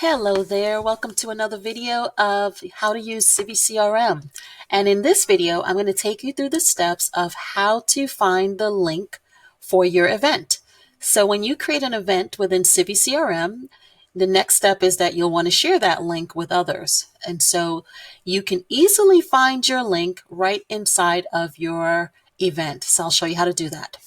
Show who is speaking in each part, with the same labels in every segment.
Speaker 1: Hello there, welcome to another video of how to use CivCRM. And in this video, I'm going to take you through the steps of how to find the link for your event. So when you create an event within CivCRM, the next step is that you'll want to share that link with others. And so you can easily find your link right inside of your event. So I'll show you how to do that.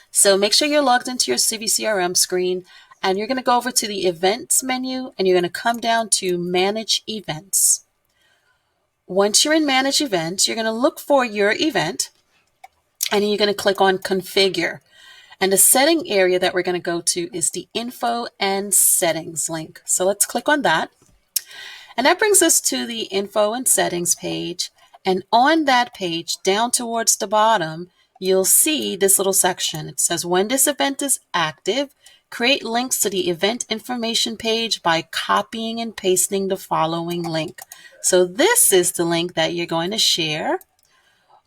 Speaker 1: So make sure you're logged into your CivCRM screen, and you're going to go over to the Events menu, and you're going to come down to Manage Events. Once you're in Manage Events, you're going to look for your event, and you're going to click on Configure. And the setting area that we're going to go to is the Info and Settings link. So let's click on that. And that brings us to the Info and Settings page. And on that page, down towards the bottom, you'll see this little section. It says, when this event is active, create links to the event information page by copying and pasting the following link. So this is the link that you're going to share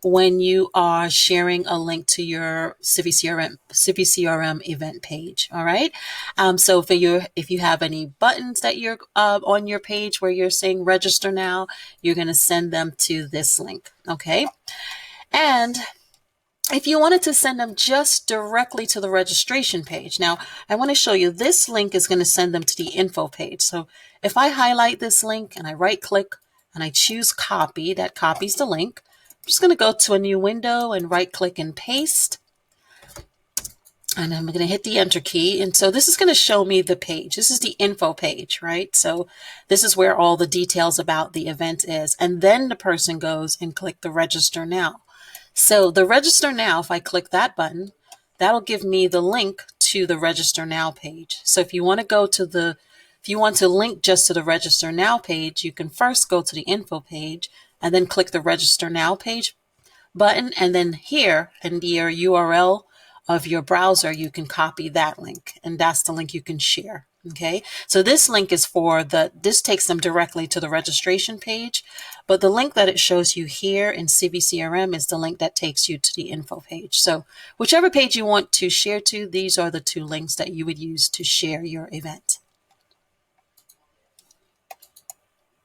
Speaker 1: when you are sharing a link to your CivCRM event page. All right. So if you have any buttons that you're on your page where you're saying register now, you're going to send them to this link. Okay. And if you wanted to send them just directly to the registration page, now I want to show you this link is going to send them to the info page. So if I highlight this link and I right click and I choose copy, that copies the link. I'm just going to go to a new window and right click and paste. And I'm going to hit the enter key. And so this is going to show me the page. This is the info page, right? So this is where all the details about the event is. And then the person goes and click the register now. So the register now, if I click that button, that'll give me the link to the register now page. So if you want to link just to the register now page, you can first go to the info page and then click the register now page button. And then here in your URL of your browser, you can copy that link, and that's the link you can share. Okay, so this link is this takes them directly to the registration page, but the link that it shows you here in CivCRM is the link that takes you to the info page. So whichever page you want to share to, these are the two links that you would use to share your event.